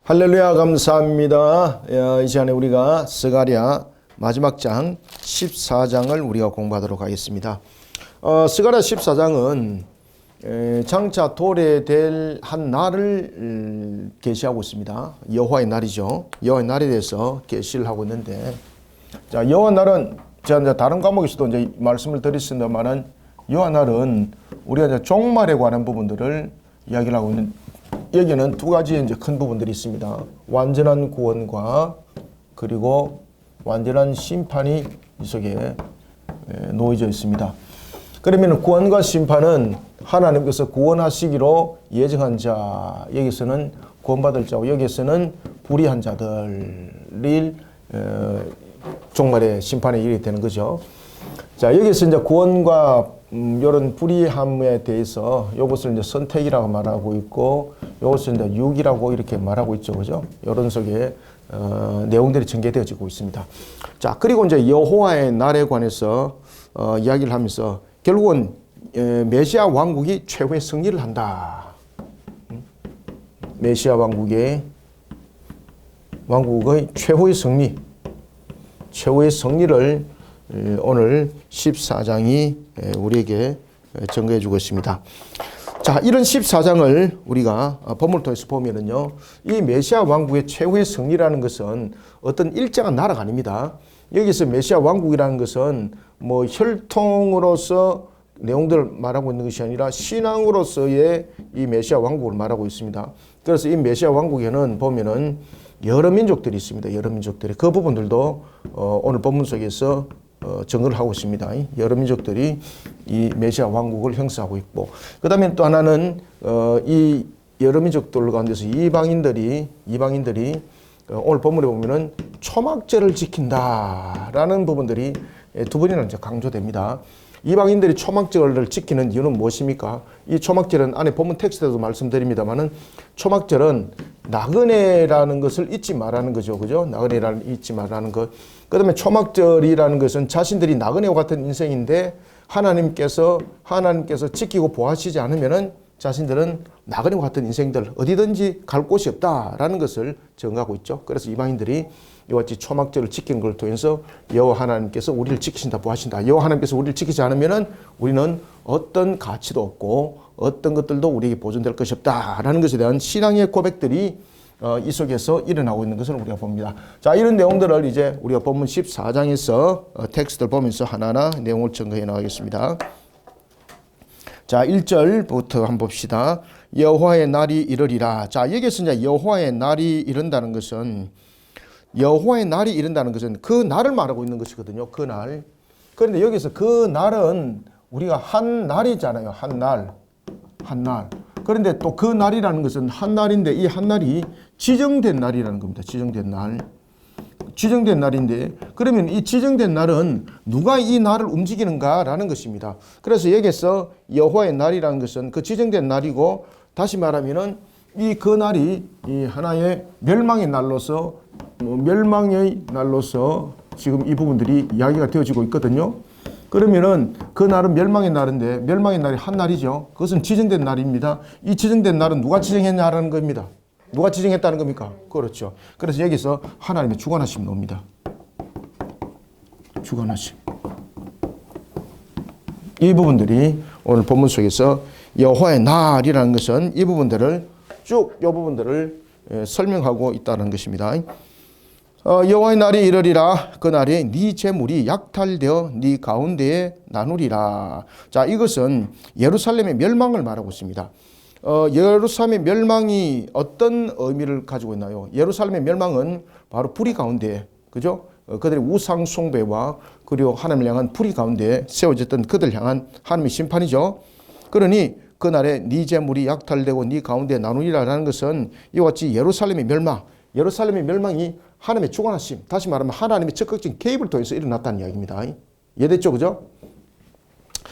할렐루야 감사합니다. 이 시간에 우리가 스가랴 마지막 장 14장을 우리가 공부하도록 하겠습니다. 스가랴 14장은 장차 도래될 한 날을 계시하고 있습니다. 여호와의 날이죠. 여호와의 날에 대해서 계시를 하고 있는데, 자, 여호와 날은 제가 이제 다른 과목에서도 이제 말씀을 드렸습니다만은 여호와 날은 우리가 이제 종말에 관한 부분들을 이야기를 하고 있는. 여기는 두 가지 이제 큰 부분들이 있습니다. 완전한 구원과 그리고 완전한 심판이 이 속에 놓여져 있습니다. 그러면 구원과 심판은 하나님께서 구원하시기로 예정한 자, 여기서는 구원받을 자고 여기서는 불의한 자들이 종말의 심판에 이르게 되는 거죠. 자, 여기서 이제 구원과 이런 불의함에 대해서 이것을 이제 선택이라고 말하고 있고, 이것을 이제 유기라고 이렇게 말하고 있죠, 그죠? 이런 속에 내용들이 전개되어지고 있습니다. 자, 그리고 이제 여호와의 날에 관해서 이야기를 하면서 결국은 메시아 왕국이 최후의 승리를 한다. 메시아 왕국의 최후의 승리를 오늘 14장이 우리에게 전거해 주고 있습니다. 자, 이런 14장을 우리가 본문을 통해서 보면은요, 이 메시아 왕국의 최후의 승리라는 것은 어떤 일정한 나라가 아닙니다. 여기서 메시아 왕국이라는 것은 뭐 혈통으로서 내용들을 말하고 있는 것이 아니라 신앙으로서의 이 메시아 왕국을 말하고 있습니다. 그래서 이 메시아 왕국에는 보면은 여러 민족들이 있습니다. 여러 민족들이. 그 부분들도 오늘 본문 속에서 증거를 하고 있습니다. 여러 민족들이 이 메시아 왕국을 형성하고 있고, 그 다음에 또 하나는 이 여러 민족들 가운데서 이방인들이 오늘 본문에 보면은 초막절을 지킨다라는 부분들이 두 번이나 이제 강조됩니다. 이방인들이 초막절을 지키는 이유는 무엇입니까? 이 초막절은 안에 본문 텍스트에도 말씀드립니다만은 초막절은 나그네라는 것을 잊지 말라는 거죠. 그죠? 나그네라는 잊지 말라는 것. 그 다음에 초막절이라는 것은 자신들이 나그네와 같은 인생인데 하나님께서 지키고 보호하시지 않으면은 자신들은 나그네와 같은 인생들 어디든지 갈 곳이 없다라는 것을 증거하고 있죠. 그래서 이방인들이 이와 같이 초막절을 지키는 걸 통해서 여호와 하나님께서 우리를 지키신다, 보호하신다. 여호와 하나님께서 우리를 지키지 않으면은 우리는 어떤 가치도 없고 어떤 것들도 우리에게 보존될 것이 없다라는 것에 대한 신앙의 고백들이 이 속에서 일어나고 있는 것을 우리가 봅니다. 자, 이런 내용들을 이제 우리가 본문 14장에서 텍스트를 보면서 하나하나 내용을 증거해 나가겠습니다. 자, 1절부터 한번 봅시다. 여호와의 날이 이르리라. 자, 여기서 이제 여호와의 날이 이른다는 것은 그 날을 말하고 있는 것이거든요. 그 날. 그런데 여기서 그 날은 우리가 한 날이잖아요. 한 날. 그런데 또 그 날이라는 것은 한 날인데 이 한 날이 지정된 날이라는 겁니다. 지정된 날인데, 그러면 이 지정된 날은 누가 이 날을 움직이는가라는 것입니다. 그래서 여기서 여호와의 날이라는 것은 그 지정된 날이고, 다시 말하면은 그 날이 이 하나의 멸망의 날로서 지금 이 부분들이 이야기가 되어지고 있거든요. 그러면은 그 날은 멸망의 날인데, 멸망의 날이 한 날이죠. 그것은 지정된 날입니다. 이 지정된 날은 누가 지정했냐라는 겁니다. 누가 지정했다는 겁니까? 그렇죠. 그래서 여기서 하나님의 주관하심이 나옵니다. 주관하심. 이 부분들이 오늘 본문 속에서 여호와의 날이라는 것은 이 부분들을 설명하고 있다는 것입니다. 여호와의 날이 이르리라. 그 날에 네 재물이 약탈되어 네 가운데에 나누리라. 자, 이것은 예루살렘의 멸망을 말하고 있습니다. 예루살렘의 멸망이 어떤 의미를 가지고 있나요? 예루살렘의 멸망은 바로 불의 가운데, 그죠? 그들의 우상 숭배와 그리고 하나님을 향한 불의 가운데 세워졌던 그들 향한 하나님의 심판이죠. 그러니 그날에 네 재물이 약탈되고 네 가운데 나누리라라는 것은 이와 같이 예루살렘의 멸망이 하나님의 주관하심, 다시 말하면 하나님의 적극적인 개입을 통해서 일어났다는 이야기입니다. 이해됐죠? 그죠?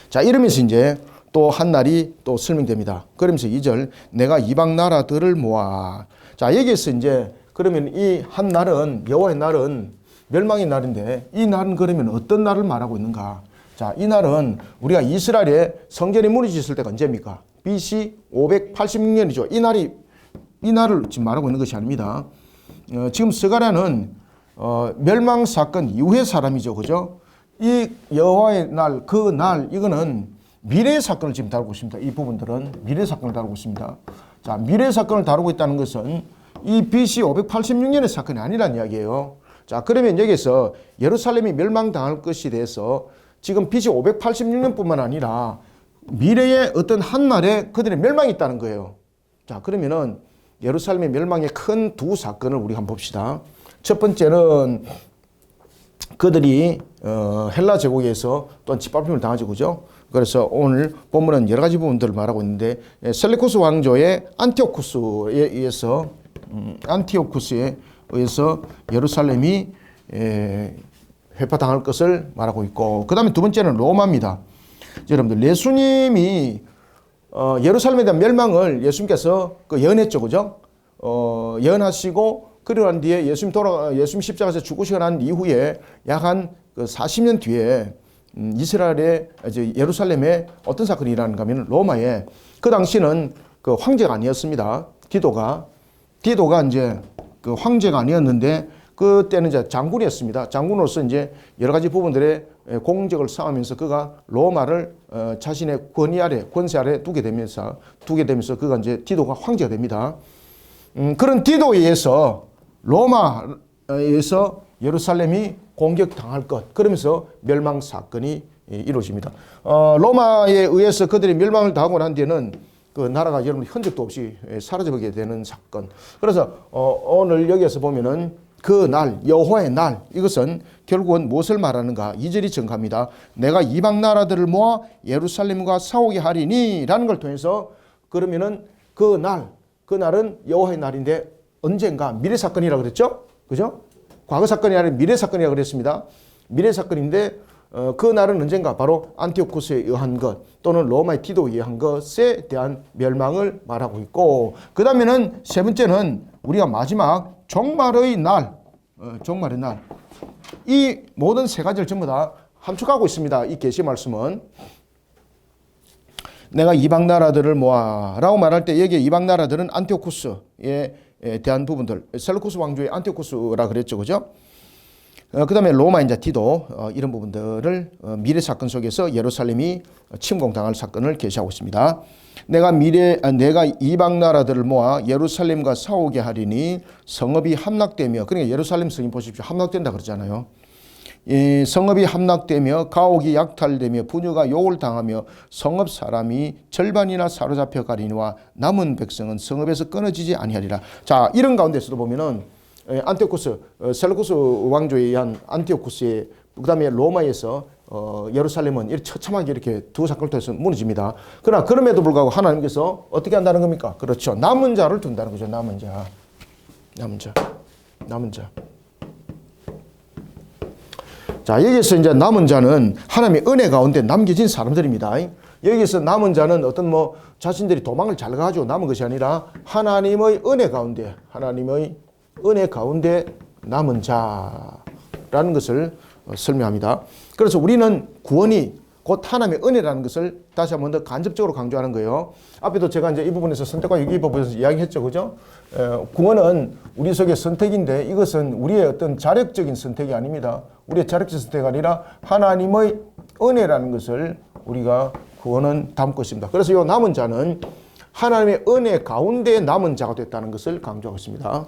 자, 이러면서 이제 또 한 날이 또 설명됩니다. 그러면서 2절, 내가 이방 나라들을 모아. 자, 여기에서 이제 그러면 이 한 날은, 여호와의 날은 멸망의 날인데, 이 날은 그러면 어떤 날을 말하고 있는가? 자, 이 날은 우리가 이스라엘의 성전이 무너졌을 때가 언제입니까? BC 586년이죠. 이 날이 이 날을 지금 말하고 있는 것이 아닙니다. 지금 스가랴는 멸망 사건 이후의 사람이죠, 그죠? 이 여호와의 날, 그 날, 이거는 미래의 사건을 지금 다루고 있습니다. 이 부분들은 미래의 사건을 다루고 있습니다. 자, 미래의 사건을 다루고 있다는 것은 이 BC 586년의 사건이 아니란 이야기예요. 자, 그러면 여기서 예루살렘이 멸망당할 것에 대해서 지금 BC 586년뿐만 아니라 미래의 어떤 한날에 그들의 멜망이 있다는 거예요. 자, 그러면은 예루살렘의 멸망의 큰 두 사건을 우리가 한번 봅시다. 첫 번째는 그들이 헬라 제국에서 또한 짓밟힘을 당하죠, 그죠? 그래서 오늘 본문은 여러 가지 부분들을 말하고 있는데 셀레쿠스 왕조의 안티오쿠스에 의해서 예루살렘이 회파당할 것을 말하고 있고, 그 다음에 두 번째는 로마입니다. 여러분들, 예수님이 예루살렘에 대한 멸망을 예수님께서 예언했죠, 그죠? 예언하시고 그러고 난 뒤에 예수님 십자가에서 죽으시고 난 이후에 약 한 40년 뒤에 이스라엘의 이제 예루살렘에 어떤 사건이 일어나는가 하면 로마에, 그 당시는 그 황제가 아니었습니다. 디도가 이제 그 황제가 아니었는데 그때는 이제 장군이었습니다. 장군으로서 이제 여러 가지 부분들의 공적을 쌓으면서 그가 로마를 자신의 권세 아래 두게 되면서 그가 이제 디도가 황제가 됩니다. 그런 디도에 의해서 로마에서 예루살렘이 공격당할 것, 그러면서 멸망 사건이 이루어집니다. 로마에 의해서 그들이 멸망을 당하고 난 뒤에는 그 나라가 여러분 흔적도 없이 사라져버리게 되는 사건. 그래서 오늘 여기에서 보면은 그 날, 여호와의 날, 이것은 결국은 무엇을 말하는가? 2절이 정합니다. 내가 이방 나라들을 모아 예루살렘과 싸우게 하리니 라는 걸 통해서, 그러면은 그 날은 여호와의 날인데 언젠가 미래 사건이라고 그랬죠? 그죠? 과거 사건이 아니라 미래 사건이라고 그랬습니다. 미래 사건인데 그 날은 언젠가 바로 안티오쿠스에 의한 것 또는 로마의 디도에 의한 것에 대한 멸망을 말하고 있고, 그 다음에는 세 번째는 우리가 마지막 종말의 날, 이 모든 세 가지를 전부 다 함축하고 있습니다. 이 계시 말씀은 내가 이방 나라들을 모아라고 말할 때 여기에 이방 나라들은 안티오쿠스에 대한 부분들, 셀루쿠스 왕조의 안티오쿠스라 그랬죠, 그죠? 그 다음에 로마 이제 디도, 이런 부분들을 미래 사건 속에서 예루살렘이 침공당할 사건을 계시하고 있습니다. 내가 이방 나라들을 모아 예루살렘과 싸우게 하리니 성읍이 함락되며, 그러니까 예루살렘 성이 보십시오, 함락된다 그러잖아요. 성읍이 함락되며 가옥이 약탈되며 부녀가 욕을 당하며 성읍 사람이 절반이나 사로잡혀 가리니와 남은 백성은 성읍에서 끊어지지 아니하리라. 자, 이런 가운데서도 보면은 안티오쿠스, 셀루쿠스 왕조에 의한 안티오쿠스의, 그 다음에 로마에서 예루살렘은 이렇게 처참하게 이렇게 두 사건을 통해서 무너집니다. 그러나 그럼에도 불구하고 하나님께서 어떻게 한다는 겁니까? 그렇죠. 남은 자를 둔다는 거죠. 남은 자. 자, 여기서 이제 남은 자는 하나님의 은혜 가운데 남겨진 사람들입니다. 여기서 남은 자는 어떤 자신들이 도망을 잘 가지고 남은 것이 아니라 하나님의 은혜 가운데 남은 자라는 것을 설명합니다. 그래서 우리는 구원이 곧 하나님의 은혜라는 것을 다시 한 번 더 간접적으로 강조하는 거예요. 앞에도 제가 이제 이 부분에서 선택과 유기 부분에서 이야기했죠, 그죠? 구원은 우리 속의 선택인데 이것은 우리의 어떤 자력적인 선택이 아닙니다. 우리의 자력적 선택이 아니라 하나님의 은혜라는 것을 우리가 구원은 담고 있습니다. 그래서 이 남은 자는 하나님의 은혜 가운데 남은 자가 됐다는 것을 강조하고 있습니다.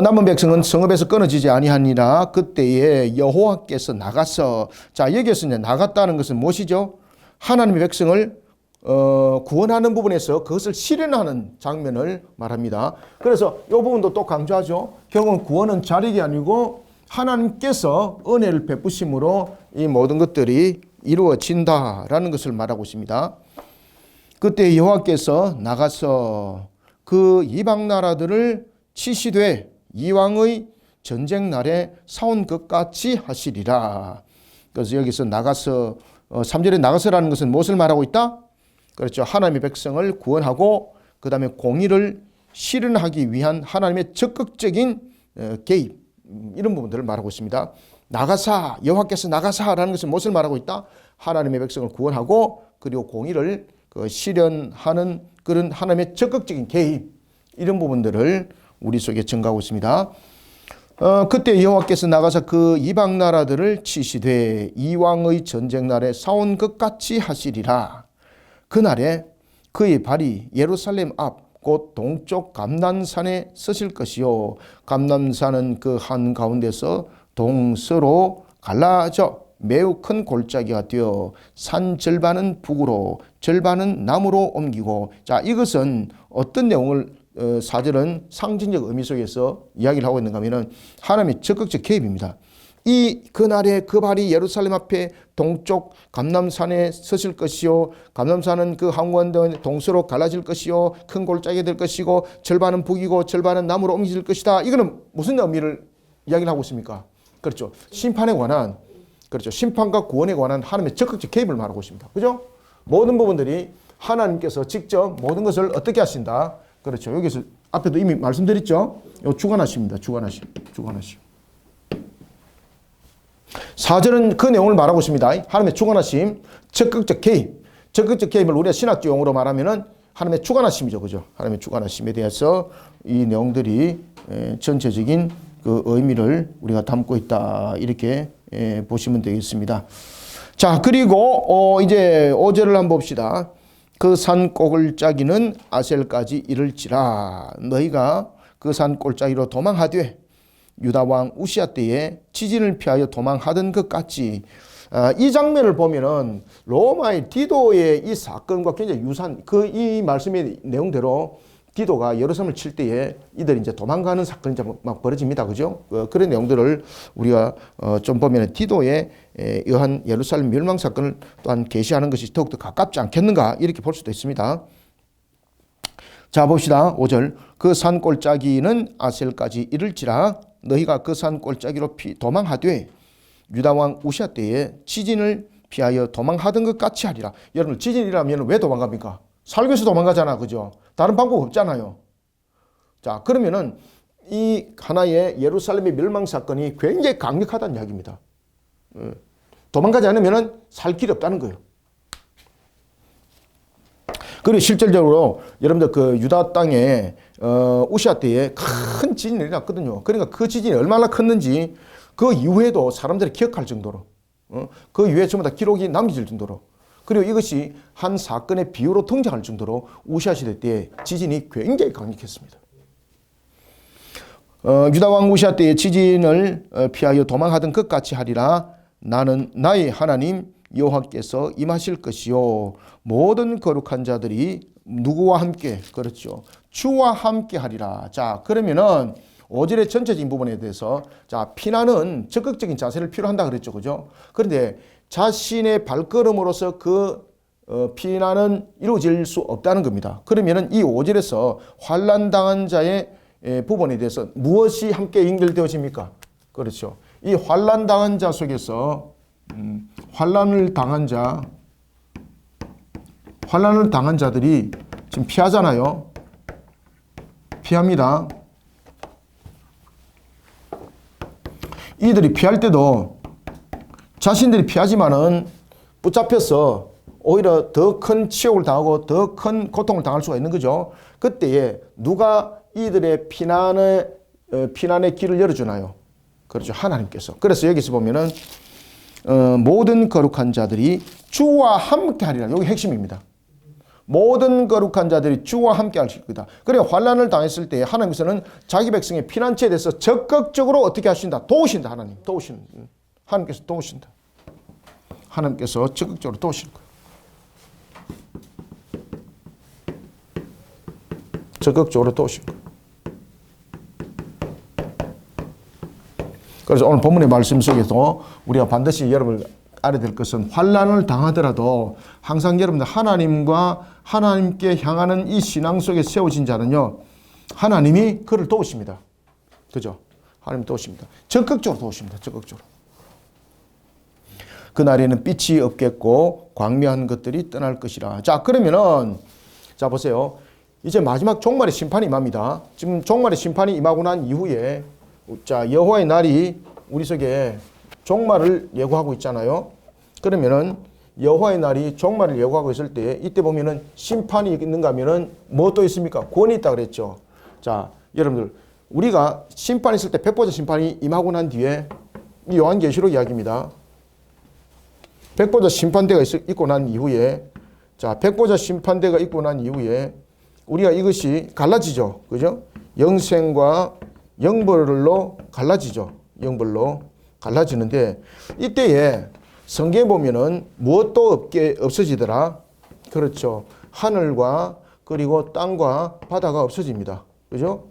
남은 백성은 성읍에서 끊어지지 아니하니라. 그때에 여호와께서 나가서, 자, 여기에서 이제 나갔다는 것은 무엇이죠? 하나님의 백성을 구원하는 부분에서 그것을 실현하는 장면을 말합니다. 그래서 이 부분도 또 강조하죠. 결국은 구원은 자력이 아니고 하나님께서 은혜를 베푸심으로 이 모든 것들이 이루어진다라는 것을 말하고 있습니다. 그때 여호와께서 나가서 그 이방 나라들을 치시되 이왕의 전쟁 날에 싸운 것 같이 하시리라. 그래서 여기서 나가서 3절에 나가서라는 것은 무엇을 말하고 있다? 그렇죠. 하나님의 백성을 구원하고 그 다음에 공의를 실현하기 위한 하나님의 적극적인 개입, 이런 부분들을 말하고 있습니다. 나가사, 여호와께서 나가사라는 것은 무엇을 말하고 있다? 하나님의 백성을 구원하고 그리고 공의를 실현하는 그런 하나님의 적극적인 개입, 이런 부분들을 우리 속에 증가하고 있습니다. 그때 여호와께서 나가서 그 이방 나라들을 치시되 이왕의 전쟁 날에 싸운 것 같이 하시리라. 그날에 그의 발이 예루살렘 앞 곧 동쪽 감난산에 서실 것이요 감난산은 그 한가운데서 동서로 갈라져 매우 큰 골짜기가 되어 산 절반은 북으로 절반은 남으로 옮기고, 자, 이것은 어떤 내용을 사절은 상징적 의미 속에서 이야기를 하고 있는가 하면은 하나님의 적극적 개입입니다. 이 그날에 그 발이 예루살렘 앞에 동쪽 감람산에 서실 것이요 감람산은 그 한가운데 동서로 갈라질 것이요 큰 골짜기가 될 것이고 절반은 북이고 절반은 남으로 옮겨질 것이다. 이거는 무슨 의미를 이야기를 하고 있습니까? 그렇죠. 심판에 관한, 그렇죠. 심판과 구원에 관한 하나님의 적극적 개입을 말하고 있습니다. 그죠? 모든 부분들이 하나님께서 직접 모든 것을 어떻게 하신다. 그렇죠. 여기서 앞에도 이미 말씀드렸죠. 요 주관하십니다. 주관하심. 4절은 그 내용을 말하고 있습니다. 하나님의 주관하심, 적극적 개입. 적극적 개입을 우리가 신학적 용어로 말하면은 하나님의 주관하심이죠. 그죠? 하나님의 주관하심에 대해서 이 내용들이 전체적인 그 의미를 우리가 담고 있다. 이렇게 보시면 되겠습니다. 자, 그리고 이제 5절을 한번 봅시다. 그 산 꼬글짜기는 아셀까지 이를지라. 너희가 그 산 꼴짜기로 도망하되 유다 왕 우시아 때에 지진을 피하여 도망하던 것 같이, 이 장면을 보면은 로마의 디도의 이 사건과 굉장히 유사한 이 말씀의 내용대로 디도가 예루살렘을 칠 때에 이들이 이제 도망가는 사건이 막 벌어집니다. 그죠? 그런 내용들을 우리가 좀 보면 디도에 의한 예루살렘 멸망 사건을 또한 계시하는 것이 더욱더 가깝지 않겠는가 이렇게 볼 수도 있습니다. 자, 봅시다. 5절. 그 산 골짜기는 아셀까지 이를지라. 너희가 그 산 골짜기로 도망하되 유다 왕 우시아 때에 지진을 피하여 도망하던 것 같이 하리라. 여러분, 지진이라면 왜 도망갑니까? 살기 위해서 도망가잖아. 그죠? 다른 방법 없잖아요. 자, 그러면은 이 하나의 예루살렘의 멸망 사건이 굉장히 강력하다는 이야기입니다. 도망가지 않으면은 살 길이 없다는 거예요. 그리고 실질적으로 여러분들 그 유다 땅에 우시아 때에 큰 지진이 일어났거든요. 그러니까 그 지진이 얼마나 컸는지 그 이후에도 사람들이 기억할 정도로, 그 이후에 전부 다 기록이 남겨질 정도로, 그리고 이것이 한 사건의 비유로 등장할 정도로 우시아 시대 때 지진이 굉장히 강력했습니다. 유다 왕 우시아 때의 지진을 피하여 도망하던 것 같이 하리라. 나는 나의 하나님 여호와께서 임하실 것이요 모든 거룩한 자들이 누구와 함께, 그렇죠, 주와 함께 하리라. 자, 그러면은 5절의 전체적인 부분에 대해서, 자, 피난은 적극적인 자세를 필요한다 그랬죠. 그죠? 그런데 자신의 발걸음으로서 그 피난은 이루어질 수 없다는 겁니다. 그러면은 이 5절에서 환난 당한 자의 부분에 대해서 무엇이 함께 연결되어집니까? 그렇죠. 이 환난 당한 자 속에서 환난을 당한 자들이 지금 피하잖아요. 피합니다. 이들이 피할 때도 자신들이 피하지만은 붙잡혀서 오히려 더 큰 치욕을 당하고 더 큰 고통을 당할 수가 있는 거죠. 그때에 누가 이들의 피난의 길을 열어주나요? 그렇죠. 하나님께서. 그래서 여기서 보면은 모든 거룩한 자들이 주와 함께 하리라. 여기 핵심입니다. 모든 거룩한 자들이 주와 함께 하실 거다. 그래, 환난을 당했을 때 하나님께서는 자기 백성의 피난처에 대해서 적극적으로 어떻게 하신다? 도우신다. 하나님께서 도우신다. 하나님께서 적극적으로 도우실 거예요. 적극적으로 도우실 거예요. 그래서 오늘 본문의 말씀 속에서 우리가 반드시 여러분 알아야 될 것은, 환난을 당하더라도 항상 여러분들 하나님께 향하는 이 신앙 속에 세워진 자는요, 하나님이 그를 도우십니다. 그죠? 하나님 도우십니다. 적극적으로 도우십니다. 적극적으로. 그날에는 빛이 없겠고 광명한 것들이 떠날 것이라. 자, 그러면은 자, 보세요. 이제 마지막 종말의 심판이 임합니다. 지금 종말의 심판이 임하고 난 이후에, 자, 여호와의 날이 우리 속에 종말을 예고하고 있잖아요. 그러면은 여호와의 날이 종말을 예고하고 있을 때 이때 보면은 심판이 있는가 하면은 뭐 또 있습니까? 구원이 있다 그랬죠. 자, 여러분들 우리가 심판이 있을 때 백보자 심판이 임하고 난 뒤에 이 요한계시록 이야기입니다. 백보자 심판대가 있고 난 이후에 자, 백보자 심판대가 있고 난 이후에 우리가 이것이 갈라지죠. 그죠? 영생과 영벌로 갈라지죠. 영벌로 갈라지는데 이때에 성경에 보면은 무엇도 없어지더라. 그렇죠. 하늘과 그리고 땅과 바다가 없어집니다. 그죠?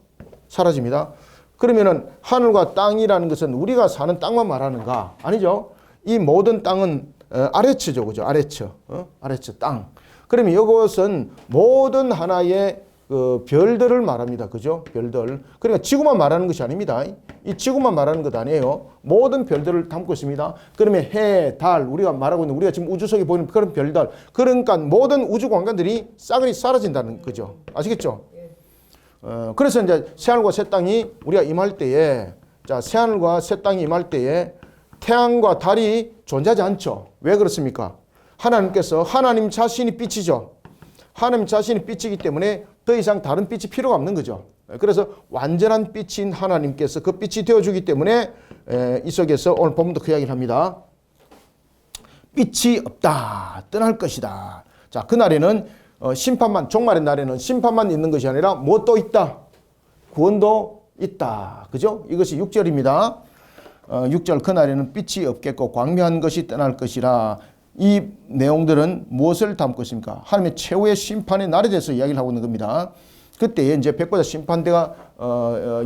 사라집니다. 그러면은 하늘과 땅이라는 것은 우리가 사는 땅만 말하는가? 아니죠. 이 모든 땅은 아래처죠. 그죠? 아래처. 아래처 땅. 그러면 이것은 모든 하나의 그 별들을 말합니다. 그죠? 별들. 그러니까 지구만 말하는 것이 아닙니다. 이 지구만 말하는 것 아니에요. 모든 별들을 담고 있습니다. 그러면 해, 달, 우리가 말하고 있는 우리가 지금 우주 속에 보이는 그런 별들. 그러니까 모든 우주 공간들이 싸그리 사라진다는 거죠. 아시겠죠? 그래서 이제 새하늘과 새 땅이 우리가 임할 때에 자, 새하늘과 새 땅이 임할 때에 태양과 달이 존재하지 않죠. 왜 그렇습니까? 하나님께서 하나님 자신이 빛이죠. 하나님 자신이 빛이기 때문에 더 이상 다른 빛이 필요가 없는 거죠. 그래서 완전한 빛인 하나님께서 그 빛이 되어주기 때문에 이 속에서 오늘 본문도 그 이야기를 합니다. 빛이 없다. 떠날 것이다. 자, 그날에는 심판만, 종말의 날에는 심판만 있는 것이 아니라 무엇도 있다. 구원도 있다. 그죠? 이것이 6절입니다. 6절 그날에는 빛이 없겠고 광명한 것이 떠날 것이라. 이 내용들은 무엇을 담고 있습니까? 하나님의 최후의 심판의 날에 대해서 이야기를 하고 있는 겁니다. 그때 이제 백보자 심판대가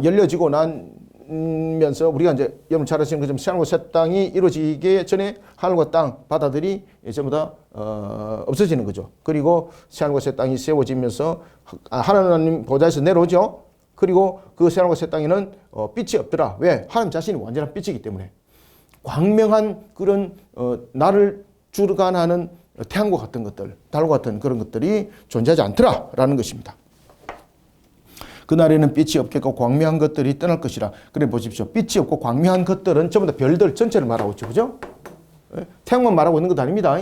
열려지고 나면서 우리가 이제 여러분 잘 아시는 것처럼 새하늘과 새 땅이 이루어지기 전에 하늘과 땅, 바다들이 전부 다 없어지는 거죠. 그리고 새하늘과 새 땅이 세워지면서 하나님 보좌에서 내려오죠. 그리고 그 새하늘과 새 땅에는 빛이 없더라. 왜? 하나님 자신이 완전한 빛이기 때문에. 광명한 그런 나를 주관하는 태양과 같은 것들, 달과 같은 그런 것들이 존재하지 않더라라는 것입니다. 그날에는 빛이 없겠고 광명한 것들이 떠날 것이라. 그래 보십시오. 빛이 없고 광명한 것들은 전부 다 별들 전체를 말하고 있죠. 그죠? 태양만 말하고 있는 것 아닙니다.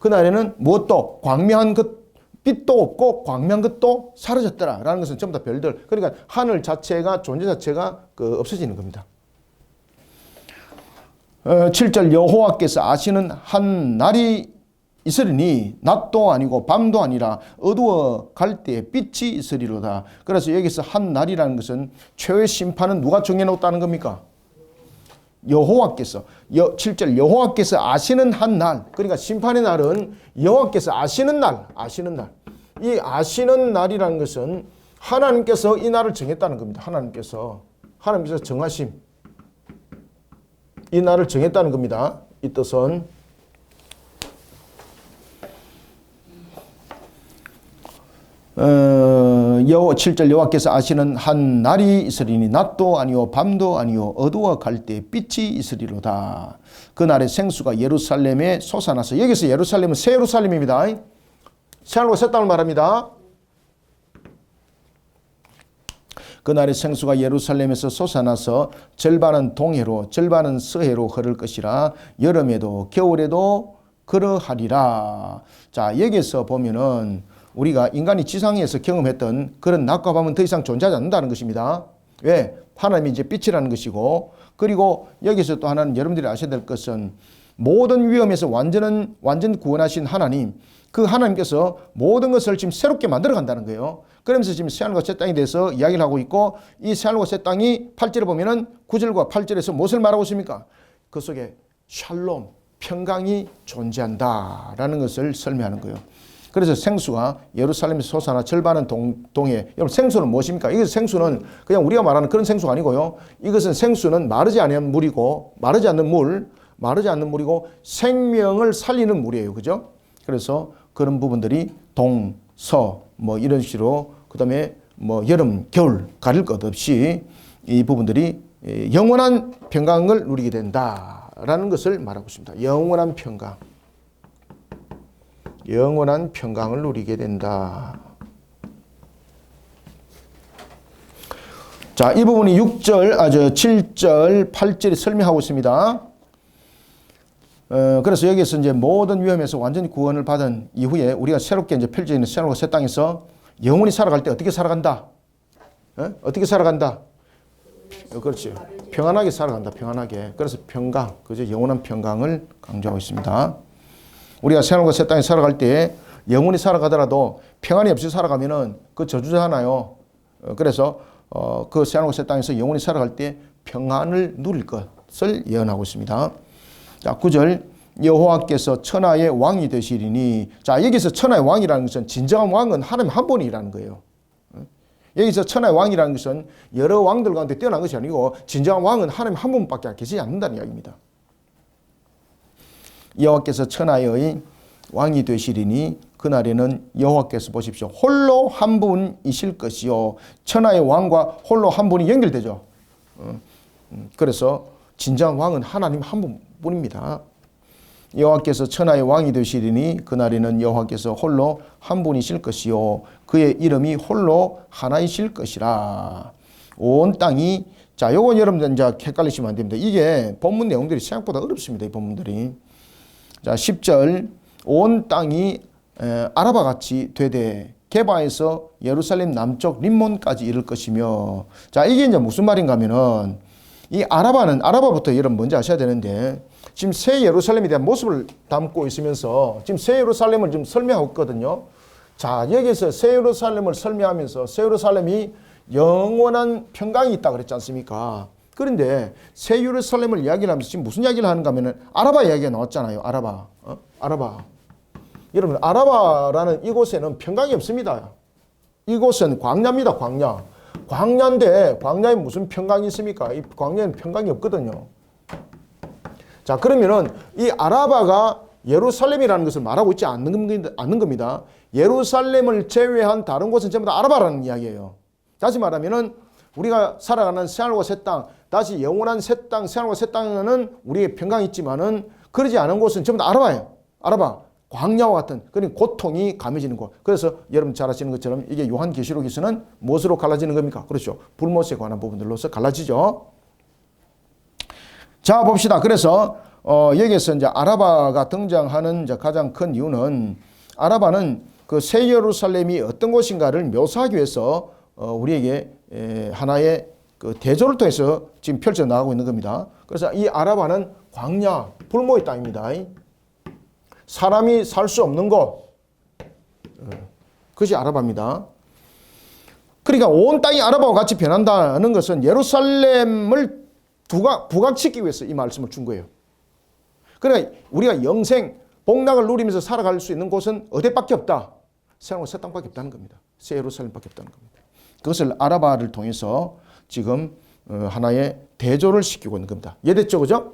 그날에는 무엇도 광명한 것, 빛도 없고 광명한 것도 사라졌더라라는 것은 전부 다 별들. 그러니까 하늘 자체가 존재 자체가 없어지는 겁니다. 7절 여호와께서 아시는 한 날이 있으리니 낮도 아니고 밤도 아니라 어두워 갈 때에 빛이 있으리로다. 그래서 여기서 한 날이라는 것은 최후의 심판은 누가 정해놓았다는 겁니까? 여호와께서 7절 여호와께서 아시는 한 날. 그러니까 심판의 날은 여호와께서 아시는 날. 아시는 날. 이 아시는 날이라는 것은 하나님께서 이 날을 정했다는 겁니다. 하나님께서 정하심. 이 날을 정했다는 겁니다. 이 뜻은 7절 여호와께서 아시는 한 날이 있으리니 낮도 아니요 밤도 아니요 어두워 갈 때 빛이 있으리로다. 그날의 생수가 예루살렘에 솟아나서 여기서 예루살렘은 새 예루살렘입니다. 새하늘과 새 땅을 말합니다. 그날의 생수가 예루살렘에서 솟아나서 절반은 동해로 절반은 서해로 흐를 것이라. 여름에도 겨울에도 그러하리라. 자, 여기서 보면은 우리가 인간이 지상에서 경험했던 그런 낮과 밤은 더 이상 존재하지 않는다는 것입니다. 왜? 하나님이 이제 빛이라는 것이고, 그리고 여기서 또 하나는 여러분들이 아셔야 될 것은 모든 위험에서 완전 구원하신 하나님, 그 하나님께서 모든 것을 지금 새롭게 만들어 간다는 거예요. 그러면서 지금 새하늘과 새 땅에 대해서 이야기를 하고 있고, 이 새하늘과 새 땅이 8절에 보면은 9절과 8절에서 무엇을 말하고 있습니까? 그 속에 샬롬, 평강이 존재한다라는 것을 설명하는 거예요. 그래서 생수가 예루살렘에서 솟아나 절반은 동해. 여러분 생수는 무엇입니까? 이것은 생수는 그냥 우리가 말하는 그런 생수가 아니고요. 이것은 생수는 마르지 않는 물이고, 마르지 않는 물이고 생명을 살리는 물이에요. 그죠? 그래서 그런 부분들이 동, 서, 뭐 이런 식으로, 그 다음에 뭐 여름, 겨울 가릴 것 없이 이 부분들이 영원한 평강을 누리게 된다라는 것을 말하고 있습니다. 영원한 평강. 영원한 평강을 누리게 된다. 자, 이 부분이 7절, 8절에 설명하고 있습니다. 그래서 여기서 이제 모든 위험에서 완전히 구원을 받은 이후에 우리가 새롭게 이제 펼쳐져 있는 새로운 새 땅에서 영원히 살아갈 때 어떻게 살아간다? 어떻게 살아간다? 그렇지. 평안하게 살아간다. 평안하게. 그래서 평강, 그죠? 영원한 평강을 강조하고 있습니다. 우리가 새로운 새 땅에 살아갈 때 영원히 살아가더라도 평안이 없이 살아가면은 그 저주잖아요. 그래서 그 새로운 새 땅에서 영원히 살아갈 때 평안을 누릴 것을 예언하고 있습니다. 자, 9절. 여호와께서 천하의 왕이 되시리니. 자, 여기서 천하의 왕이라는 것은 진정한 왕은 하나님 한 분이라는 거예요. 여기서 천하의 왕이라는 것은 여러 왕들 가운데 뛰어난 것이 아니고 진정한 왕은 하나님 한 분밖에 계시지 않는다는 이야기입니다. 여호와께서 천하의 왕이 되시리니 그날에는 여호와께서 보십시오. 홀로 한 분이실 것이요. 천하의 왕과 홀로 한 분이 연결되죠. 그래서 진정한 왕은 하나님 한 분입니다. 여호와께서 천하의 왕이 되시리니 그날에는 여호와께서 홀로 한 분이실 것이요 그의 이름이 홀로 하나이실 것이라. 온 땅이, 자, 요건 여러분들 이제 헷갈리시면 안 됩니다. 이게 본문 내용들이 생각보다 어렵습니다. 이 본문들이. 자, 10절. 온 땅이 아라바 같이 되되 게바에서 예루살렘 남쪽 림몬까지 이를 것이며. 자, 이게 이제 무슨 말인가 하면은 이 아라바부터 여러분 먼저 아셔야 되는데 지금 새 예루살렘에 대한 모습을 담고 있으면서 지금 새 예루살렘을 좀 설명하고 있거든요. 자, 여기서 새 예루살렘을 설명하면서 새 예루살렘이 영원한 평강이 있다 그랬지 않습니까? 그런데 새 예루살렘을 이야기를 하면서 지금 무슨 이야기를 하는가 하면은 아라바 이야기가 나왔잖아요. 아라바. 아라바. 여러분, 아라바라는 이곳에는 평강이 없습니다. 이곳은 광야입니다. 광야. 광야인데 광야에 무슨 평강이 있습니까? 이 광야에는 평강이 없거든요. 자, 그러면은 이 아라바가 예루살렘이라는 것을 말하고 있지 않는 겁니다. 예루살렘을 제외한 다른 곳은 전부 다 아라바라는 이야기예요. 다시 말하면은 우리가 살아가는 새하늘과 새 땅, 다시 영원한 새 땅, 새하늘과 새 땅에는 우리의 평강이 있지만은 그러지 않은 곳은 전부 다 아라바예요. 아라바. 광야와 같은 그런 고통이 감해지는 곳. 그래서 여러분 잘 아시는 것처럼 이게 요한계시록에서는 무엇으로 갈라지는 겁니까? 그렇죠. 불못에 관한 부분들로서 갈라지죠. 자, 봅시다. 그래서 여기에서 이제 아라바가 등장하는 이제 가장 큰 이유는 아라바는 그 새 예루살렘이 어떤 곳인가를 묘사하기 위해서 우리에게 하나의 그 대조를 통해서 지금 펼쳐 나가고 있는 겁니다. 그래서 이 아라바는 광야, 불모의 땅입니다. 사람이 살 수 없는 곳. 그것이 아라바입니다. 그러니까 온 땅이 아라바와 같이 변한다는 것은 예루살렘을 부각시키기 위해서 이 말씀을 준 거예요. 그러니까 우리가 영생, 복락을 누리면서 살아갈 수 있는 곳은 어디밖에 없다? 새로운 새 땅밖에 없다는 겁니다. 새 예루살렘밖에 없다는 겁니다. 그것을 아라바를 통해서 지금 하나의 대조를 시키고 있는 겁니다. 이해됐죠? 그죠?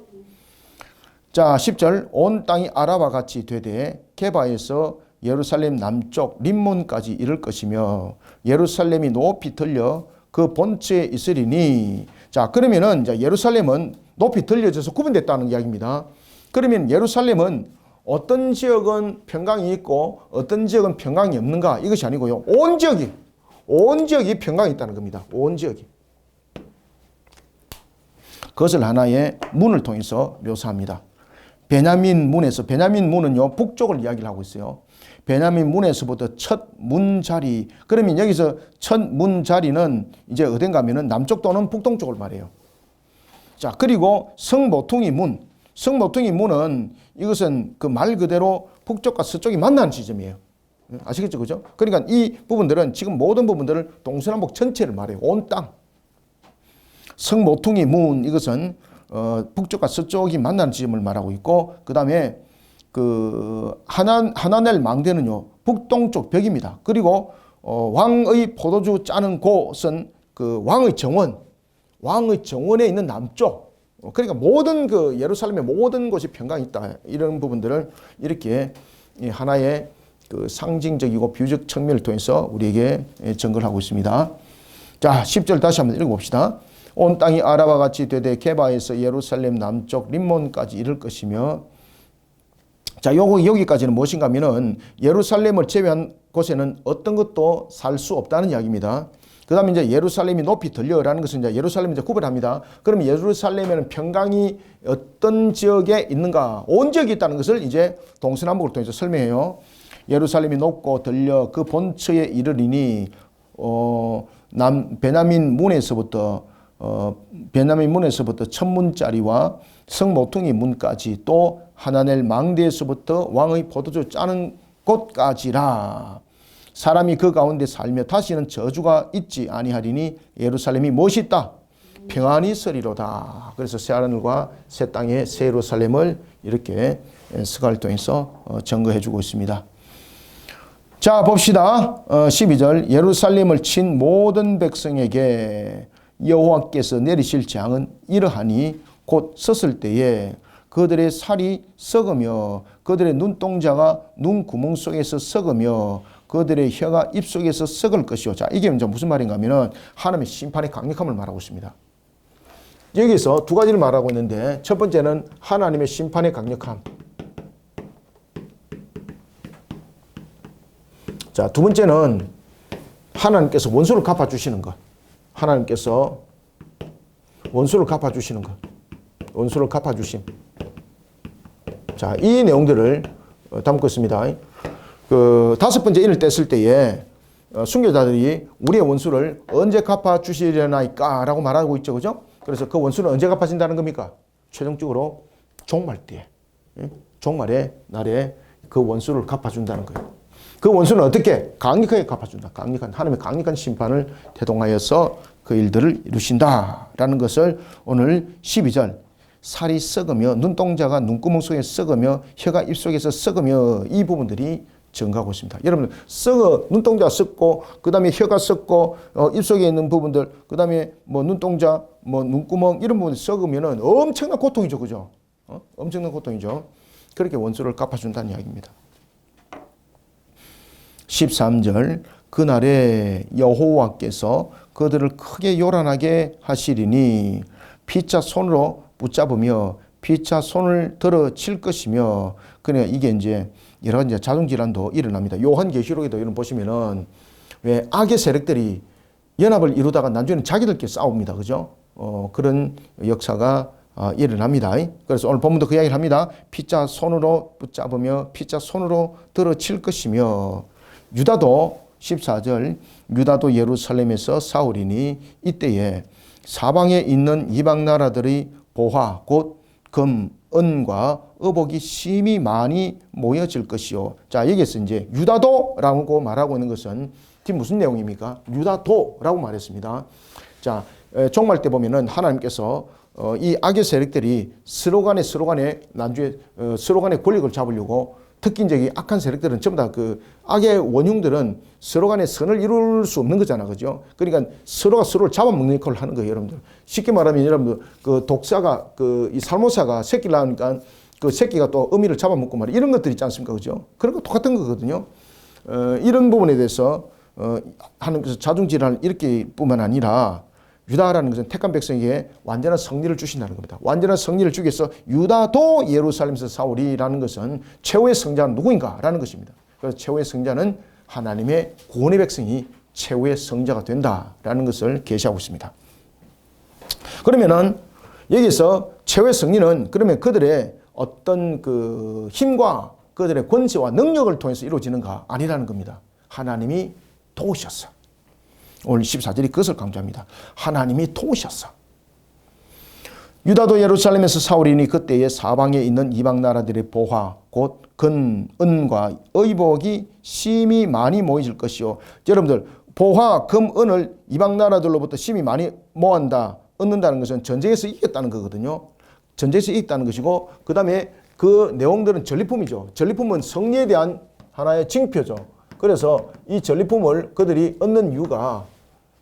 자, 10절. 온 땅이 아라바 같이 되되 게바에서 예루살렘 남쪽 림몬까지 이를 것이며 예루살렘이 높이 들려 그 본처에 있으리니. 자, 그러면은 이제 예루살렘은 높이 들려져서 구분됐다는 이야기입니다. 그러면 예루살렘은 어떤 지역은 평강이 있고 어떤 지역은 평강이 없는가? 이것이 아니고요. 온 지역이 평강이 있다는 겁니다. 온 지역이. 그것을 하나의 문을 통해서 묘사합니다. 베냐민 문은요, 북쪽을 이야기를 하고 있어요. 베냐민 문에서부터 첫 문자리. 그러면 여기서 첫 문자리는 이제 어딘가 하면은 남쪽 또는 북동쪽을 말해요. 자, 그리고 성모퉁이 문은 이것은 그 말 그대로 북쪽과 서쪽이 만나는 지점이에요. 아시겠죠? 그죠? 그러니까 이 부분들은 지금 모든 부분들을 동서남북 전체를 말해요. 온 땅. 성모퉁이 문, 이것은 북쪽과 서쪽이 만나는 지점을 말하고 있고, 그 다음에 그 하나넬 망대는요, 북동쪽 벽입니다. 그리고 왕의 포도주 짜는 곳은 그 왕의 정원에 있는 남쪽. 그러니까 모든 그 예루살렘의 모든 곳이 평강이 있다. 이런 부분들을 이렇게 하나의 그 상징적이고 비유적 측면을 통해서 우리에게 증거를 하고 있습니다. 자, 10절 다시 한번 읽어봅시다. 온 땅이 아라바 같이 되되 게바에서 예루살렘 남쪽 림몬까지 이를 것이며. 자, 여기까지는 무엇인가 하면은 예루살렘을 제외한 곳에는 어떤 것도 살 수 없다는 이야기입니다. 그 다음에 이제 예루살렘이 높이 들려라는 것은 이제 예루살렘을 이제 구별합니다. 그러면 예루살렘에는 평강이 어떤 지역에 있는가? 온 지역이 있다는 것을 이제 동서남북을 통해서 설명해요. 예루살렘이 높고 들려 그 본처에 이르리니, 베냐민 문에서부터 천문짜리와 성모퉁이 문까지 또 하나넬 망대에서부터 왕의 포도주 짜는 곳까지라. 사람이 그 가운데 살며 다시는 저주가 있지 아니하리니 예루살렘이 멋있다. 평안히 서리로다. 그래서 새하늘과 새 땅의 새 예루살렘을 이렇게 스가를 통해서 증거해 주고 있습니다. 자, 봅시다. 12절. 예루살렘을 친 모든 백성에게 여호와께서 내리실 재앙은 이러하니 곧 섰을 때에 그들의 살이 썩으며 그들의 눈동자가 눈구멍 속에서 썩으며 그들의 혀가 입속에서 썩을 것이요. 자, 이게 무슨 말인가 하면은 하나님의 심판의 강력함을 말하고 있습니다. 여기서 두 가지를 말하고 있는데, 첫 번째는 하나님의 심판의 강력함. 자, 두 번째는 하나님께서 원수를 갚아주시는 것. 하나님께서 원수를 갚아주시는 것. 원수를 갚아주심. 자, 이 내용들을 담고 있습니다. 그 다섯 번째 인을 뗐을 때에 순교자들이 우리의 원수를 언제 갚아주시려나이까 라고 말하고 있죠. 그죠? 그래서 그 원수는 언제 갚아진다는 겁니까? 최종적으로 종말 때에, 종말의 날에 그 원수를 갚아준다는 거예요. 그 원수는 어떻게? 강력하게 갚아준다. 하나님의 강력한 심판을 대동하여서 그 일들을 이루신다라는 것을 오늘 12절 살이 썩으며 눈동자가 눈구멍 속에 썩으며 혀가 입속에서 썩으며 이 부분들이 증가하고 있습니다. 여러분들 눈동자가 썩고 그 다음에 혀가 썩고 입속에 있는 부분들 그 다음에 뭐 눈동자 뭐 눈구멍 이런 부분이 썩으면은 엄청난 고통이죠. 그죠? 엄청난 고통이죠. 그렇게 원수를 갚아준다는 이야기입니다. 13절 그날에 여호와께서 그들을 크게 요란하게 하시리니 피차 손으로 붙잡으며 피차 손을 들어 칠 것이며 그러니까 이게 이제 여러 가지 자중질환도 일어납니다. 요한계시록에도 이런 보시면은 왜 악의 세력들이 연합을 이루다가 나중에는 자기들끼리 싸웁니다. 그죠? 그런 역사가 일어납니다. 그래서 오늘 본문도 그 이야기를 합니다. 피차 손으로 붙잡으며 피차 손으로 들어 칠 것이며 유다도 14절 유다도 예루살렘에서 싸우리니 이때에 사방에 있는 이방 나라들의 보화 곧 금, 은과 의복이 심히 많이 모여질 것이요. 자, 여기에서 이제 유다도라고 말하고 있는 것은 지금 무슨 내용입니까? 유다도라고 말했습니다. 자, 종말 때 보면은 하나님께서 이 악의 세력들이 서로 간에 나중에 서로 간에 권력을 잡으려고 특히 이제 악한 세력들은 전부 다 그 악의 원흉들은 서로 간에 선을 이룰 수 없는 거잖아. 그죠? 그러니까 서로가 서로를 잡아먹는 역할을 하는 거예요, 여러분들. 쉽게 말하면 여러분들 그 독사가 이 살모사가 새끼를 낳으니까 그 새끼가 또 어미를 잡아먹고 말이야. 이런 것들 있지 않습니까? 그죠? 그런 거 똑같은 거거든요. 이런 부분에 대해서 하나님께서 자중질환을 이렇게 뿐만 아니라 유다라는 것은 택한 백성에게 완전한 승리를 주신다는 겁니다. 완전한 승리를 주기 위해서 유다도 예루살렘에서 싸우리라는 것은 최후의 승자는 누구인가? 라는 것입니다. 그래서 최후의 승자는 하나님의 구원의 백성이 최후의 승자가 된다라는 것을 계시하고 있습니다. 그러면은 여기서 최후의 승리는 그러면 그들의 어떤 그 힘과 그들의 권세와 능력을 통해서 이루어지는가? 아니라는 겁니다. 하나님이 도우셨어. 오늘 14절이 그것을 강조합니다. 하나님이 도우셨어. 유다도 예루살렘에서 싸우리니 그때에 사방에 있는 이방 나라들의 보화 곧 금, 은과 의복이 심히 많이 모여질 것이요. 여러분들 보화, 금, 은을 이방 나라들로부터 심히 많이 모은다, 얻는다는 것은 전쟁에서 이겼다는 거거든요. 전쟁에서 이겼다는 것이고 그 다음에 그 내용들은 전리품이죠. 전리품은 승리에 대한 하나의 징표죠. 그래서 이 전리품을 그들이 얻는 이유가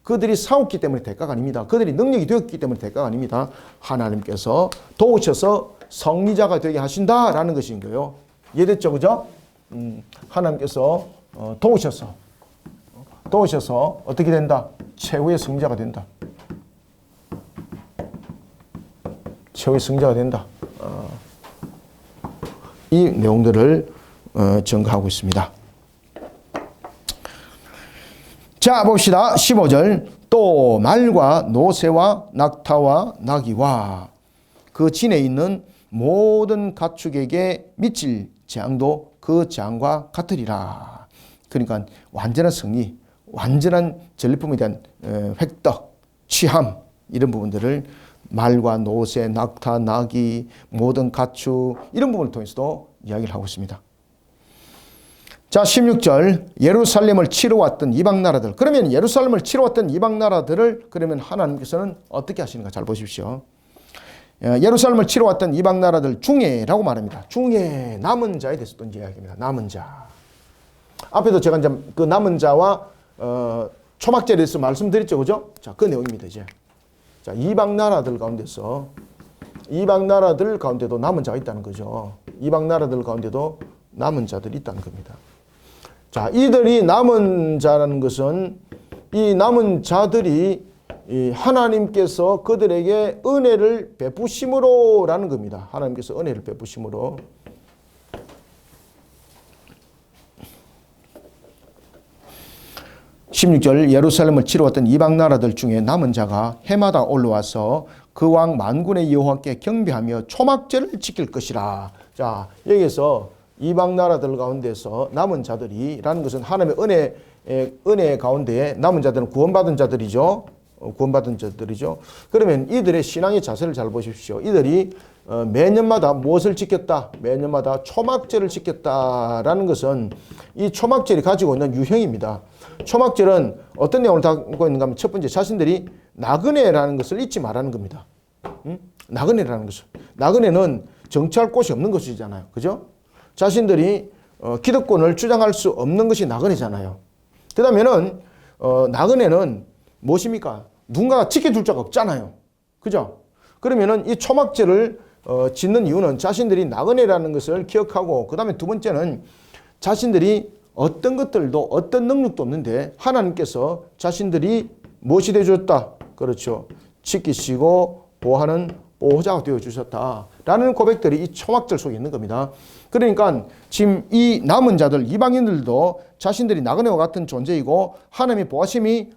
그들이 싸웠기 때문에 대가가 아닙니다. 그들이 능력이 되었기 때문에 대가가 아닙니다. 하나님께서 도우셔서 승리자가 되게 하신다라는 것인 거예요. 이해됐죠? 그죠? 하나님께서 도우셔서 어떻게 된다? 최후의 승자가 된다. 최후의 승자가 된다. 이 내용들을 증거하고 있습니다. 자, 봅시다. 15절. 또 말과 노새와 낙타와 나귀와 그 진에 있는 모든 가축에게 미칠 재앙도 그 재앙과 같으리라. 그러니까 완전한 승리, 완전한 전리품에 대한 획득, 취함 이런 부분들을 말과 노새, 낙타, 나귀, 모든 가축 이런 부분을 통해서도 이야기를 하고 있습니다. 자, 16절 예루살렘을 치러 왔던 이방 나라들. 그러면 예루살렘을 치러 왔던 이방 나라들을 그러면 하나님께서는 어떻게 하시는가 잘 보십시오. 예루살렘을 치러 왔던 이방 나라들 중에라고 말합니다. 중에 남은 자에 대해서 또 이야기합니다. 남은 자. 앞에도 제가 이제 그 남은 자와 초막절에 대해서 말씀드렸죠, 그죠? 자, 그 내용입니다 이제. 자, 이방 나라들 가운데서 이방 나라들 가운데도 남은 자가 있다는 거죠. 이방 나라들 가운데도 남은 자들이 있다는 겁니다. 자, 이들이 남은 자라는 것은 이 남은 자들이 하나님께서 그들에게 은혜를 베푸심으로라는 겁니다. 하나님께서 은혜를 베푸심으로. (16절) 예루살렘을 치러 왔던 이방 나라들 중에 남은 자가 해마다 올라와서 그 왕 만군의 여호와께 경배하며 초막절을 지킬 것이라. 자, 여기서 이방 나라들 가운데서 남은 자들이라는 것은 하나님의 은혜 가운데 남은 자들은 구원받은 자들이죠. 구원받은 자들이죠. 그러면 이들의 신앙의 자세를 잘 보십시오. 이들이 매년마다 무엇을 지켰다? 매년마다 초막절을 지켰다라는 것은 이 초막절이 가지고 있는 유형입니다. 초막절은 어떤 내용을 담고 있는가 하면 첫 번째 자신들이 나그네라는 것을 잊지 말라는 겁니다. 나그네라는 것을. 나그네는 정치할 곳이 없는 것이잖아요. 그죠? 자신들이 기득권을 주장할 수 없는 것이 나그네잖아요. 그 다음에는 나그네는 무엇입니까? 누군가가 지켜줄 자가 없잖아요. 그죠? 그러면은 이 초막절을 짓는 이유는 자신들이 나그네라는 것을 기억하고, 그 다음에 두 번째는 자신들이 어떤 것들도 어떤 능력도 없는데 하나님께서 자신들이 무엇이 되어주셨다? 그렇죠. 지키시고 보호하는 보호자가 되어주셨다라는 고백들이 이 초막절 속에 있는 겁니다. 그러니까 지금 이 남은 자들, 이방인들도 자신들이 나그네와 같은 존재이고 하나님의 보호하심이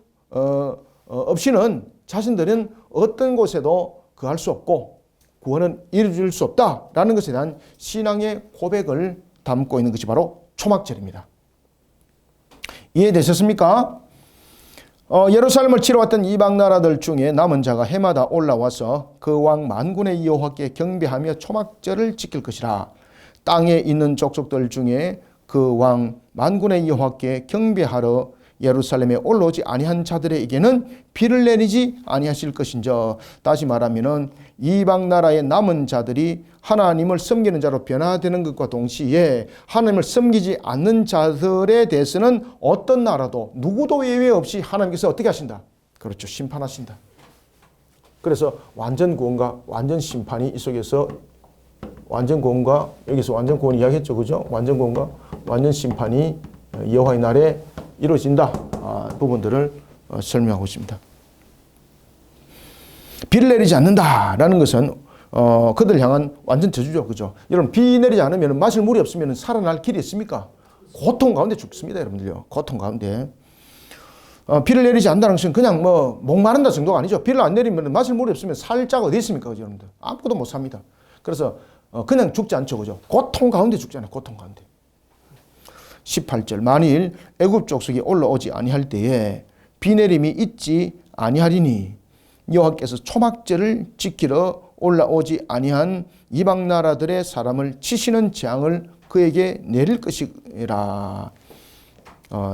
없이는 자신들은 어떤 곳에도 거할 수 없고 구원은 이루어질 수 없다라는 것에 대한 신앙의 고백을 담고 있는 것이 바로 초막절입니다. 이해되셨습니까? 예루살렘을 치러 왔던 이방 나라들 중에 남은 자가 해마다 올라와서 그 왕 만군의 여호와께 경배하며 초막절을 지킬 것이라. 땅에 있는 족속들 중에 그 왕 만군의 여호와께 경배하러 예루살렘에 올라오지 아니한 자들에게는 비를 내리지 아니하실 것인저. 다시 말하면은 이방 나라의 남은 자들이 하나님을 섬기는 자로 변화되는 것과 동시에 하나님을 섬기지 않는 자들에 대해서는 어떤 나라도 누구도 예외 없이 하나님께서 어떻게 하신다? 그렇죠. 심판하신다. 그래서 완전 구원과 완전 심판이 이 속에서 완전 구원과 여기서 완전 구원 이야기했죠. 그죠? 완전 구원과 완전 심판이 여호와의 날에 이루어진다. 부분들을 설명하고 있습니다. 비를 내리지 않는다라는 것은 그들 향한 완전 저주죠. 그죠? 여러분, 비 내리지 않으면 마실 물이 없으면 살아날 길이 있습니까? 고통 가운데 죽습니다. 여러분들요. 고통 가운데. 비를 내리지 않는다는 것은 그냥 뭐 목마른다 정도가 아니죠. 비를 안 내리면 마실 물이 없으면 살 자가 어디 있습니까? 그죠? 여러분들. 아무것도 못 삽니다. 그래서 그냥 죽지 않죠. 그죠? 고통 가운데 죽잖아요. 고통 가운데. 18절 만일 애굽 족속이 올라오지 아니할 때에 비 내림이 있지 아니하리니 여호와께서 초막절을 지키러 올라오지 아니한 이방 나라들의 사람을 치시는 재앙을 그에게 내릴 것이라.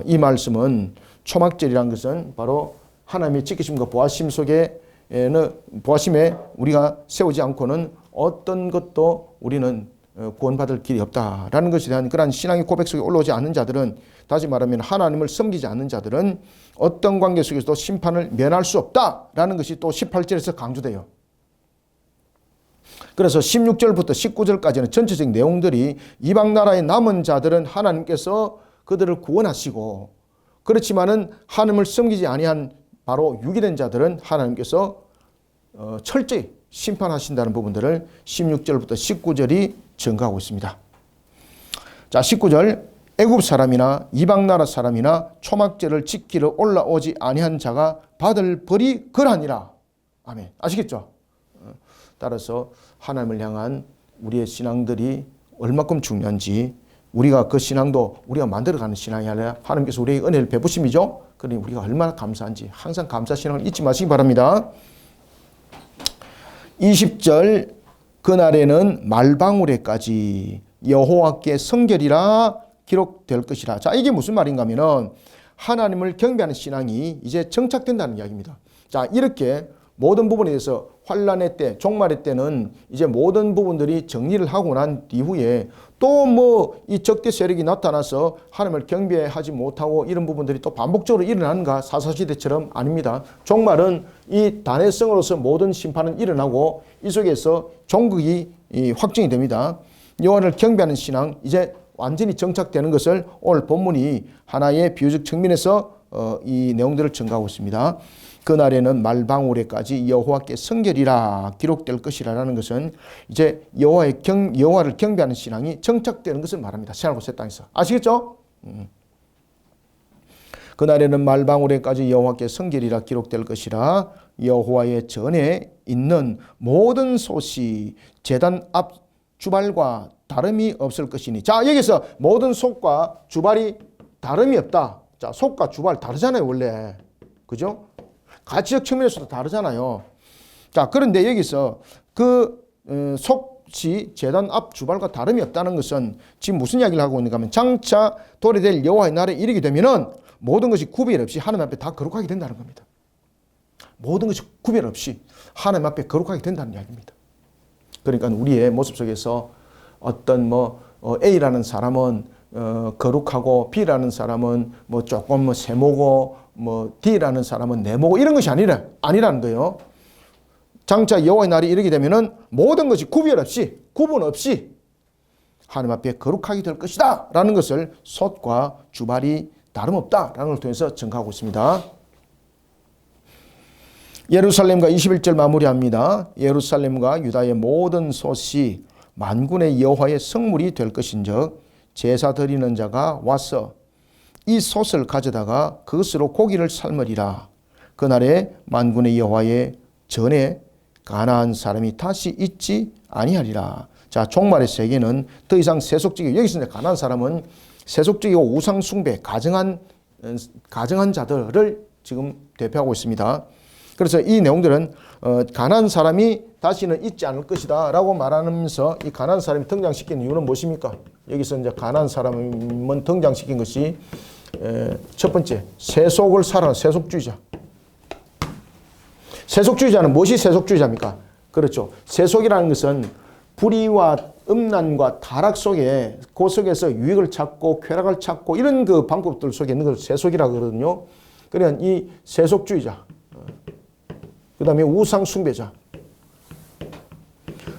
이 말씀은 초막절이라는 것은 바로 하나님의 지키심과 보호하심 속에는 보호하심에 우리가 세우지 않고는 어떤 것도 우리는 구원받을 길이 없다라는 것에 대한 그러한 신앙의 고백 속에 올라오지 않는 자들은, 다시 말하면 하나님을 섬기지 않는 자들은 어떤 관계 속에서도 심판을 면할 수 없다라는 것이 또 18절에서 강조돼요. 그래서 16절부터 19절까지는 전체적인 내용들이 이방 나라의 남은 자들은 하나님께서 그들을 구원하시고, 그렇지만은 하나님을 섬기지 아니한 바로 유기된 자들은 하나님께서 철저히 심판하신다는 부분들을 16절부터 19절이 증거하고 있습니다. 자, 19절 애굽 사람이나 이방 나라 사람이나 초막절을 지키러 올라오지 아니한 자가 받을 벌이 그러하니라. 아멘. 아시겠죠? 따라서 하나님을 향한 우리의 신앙들이 얼마큼 중요한지, 우리가 그 신앙도 우리가 만들어가는 신앙이 아니라 하나님께서 우리에게 은혜를 베푸심이죠. 그러니 우리가 얼마나 감사한지 항상 감사 신앙을 잊지 마시기 바랍니다. 20절, 그날에는 말방울에까지 여호와께 성결이라 기록될 것이라. 자, 이게 무슨 말인가 하면은 하나님을 경배하는 신앙이 이제 정착된다는 이야기입니다. 자, 이렇게 모든 부분에 대해서 환란의 때, 종말의 때는 이제 모든 부분들이 정리를 하고 난 이후에 또 뭐 이 적대 세력이 나타나서 하나님을 경배하지 못하고 이런 부분들이 또 반복적으로 일어나는가? 사사시대처럼 아닙니다. 종말은 이 단회성으로서 모든 심판은 일어나고 이 속에서 종국이 확정이 됩니다. 여호와를 경배하는 신앙, 이제 완전히 정착되는 것을 오늘 본문이 하나의 비유적 측면에서 이 내용들을 증가하고 있습니다. 그날에는 말방울에까지 여호와께 성결이라 기록될 것이라는 것은 이제 여호와를 경배하는 신앙이 정착되는 것을 말합니다. 새하늘과 새 땅에서. 아시겠죠? 그날에는 말방울에까지 여호와께 성결이라 기록될 것이라. 여호와의 전에 있는 모든 솥이 제단 앞 주발과 다름이 없을 것이니. 자, 여기서 모든 솥과 주발이 다름이 없다. 자, 솥과 주발 다르잖아요, 원래. 그죠? 가치적 측면에서도 다르잖아요. 자, 그런데 여기서 그 솥이 제단 앞 주발과 다름이 없다는 것은 지금 무슨 이야기를 하고 있는가 하면 장차 도래될 여호와의 날에 이르게 되면은 모든 것이 구별 없이 하나님 앞에 다 거룩하게 된다는 겁니다. 모든 것이 구별 없이 하나님 앞에 거룩하게 된다는 이야기입니다. 그러니까 우리의 모습 속에서 어떤 A라는 사람은 거룩하고 B라는 사람은 조금 세모고 D라는 사람은 네모고 이런 것이 아니라는 거예요. 장차 여호와의 날이 이르게 되면은 모든 것이 구별 없이 구분 없이 하나님 앞에 거룩하게 될 것이다 라는 것을 솥과 주발이 다름없다라는 걸 통해서 증가하고 있습니다. 예루살렘과 21절 마무리합니다. 예루살렘과 유다의 모든 솥이 만군의 여호와의 성물이 될 것인즉 제사 드리는 자가 와서 이 솥을 가져다가 그것으로 고기를 삶으리라. 그날에 만군의 여호와의 전에 가나안 사람이 다시 있지 아니하리라. 자, 종말의 세계는 더 이상 세속적이고, 여기서 이제 가나안 사람은 세속적이고 우상 숭배, 가증한 자들을 지금 대표하고 있습니다. 그래서 이 내용들은 가나안 사람이 다시는 있지 않을 것이다 라고 말하면서 이 가나안 사람이 등장시킨 이유는 무엇입니까? 여기서 이제 가나안 사람은 등장시킨 것이 첫 번째, 세속을 살아가는 세속주의자. 세속주의자는 무엇이 세속주의자입니까? 그렇죠. 세속이라는 것은 불의와 음란과 타락 속에 그 속에서 유익을 찾고 쾌락을 찾고 이런 그 방법들 속에 있는 걸 세속이라고 그러거든요. 그러니까 이 세속주의자, 그 다음에 우상 숭배자.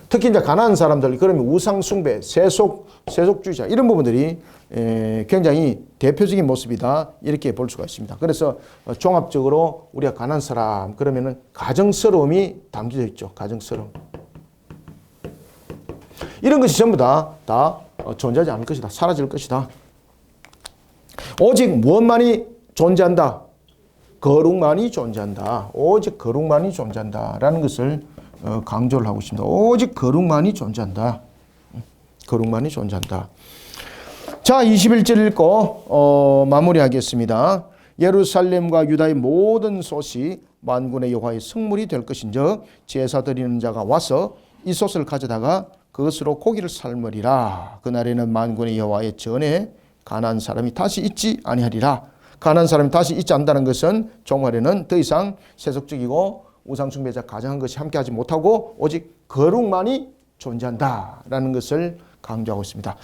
특히 이제 가난한 사람들, 그러면 우상 숭배, 세속주의자 이런 부분들이 굉장히 대표적인 모습이다 이렇게 볼 수가 있습니다. 그래서 종합적으로 우리가 가난한 사람 그러면은 가정스러움이 담겨져 있죠. 가정스러움. 이런 것이 전부 다 존재하지 않을 것이다. 사라질 것이다. 오직 무엇만이 존재한다? 거룩만이 존재한다. 오직 거룩만이 존재한다라는 것을 강조를 하고 있습니다. 오직 거룩만이 존재한다. 거룩만이 존재한다. 자, 21절 읽고 마무리하겠습니다. 예루살렘과 유다의 모든 솥이 만군의 여호와의 성물이 될 것인즉 제사 드리는 자가 와서 이 솥을 가져다가 그것으로 고기를 삶으리라. 그날에는 만군의 여호와의 전에 가나안 사람이 다시 있지 아니하리라. 가나안 사람이 다시 있지 않는다는 것은 종말에는 더 이상 세속적이고 우상숭배자 가정한 것이 함께하지 못하고 오직 거룩만이 존재한다라는 것을 강조하고 있습니다.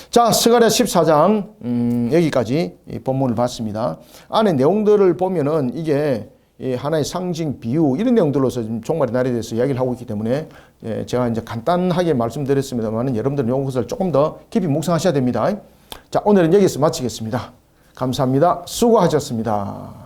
자, 스가랴 14장 여기까지 본문을 봤습니다. 안에 내용들을 보면은 이게 하나의 상징, 비유 이런 내용들로서 종말의 날에 대해서 이야기를 하고 있기 때문에 제가 이제 간단하게 말씀드렸습니다만 여러분들은 이것을 조금 더 깊이 묵상하셔야 됩니다. 자, 오늘은 여기서 마치겠습니다. 감사합니다. 수고하셨습니다.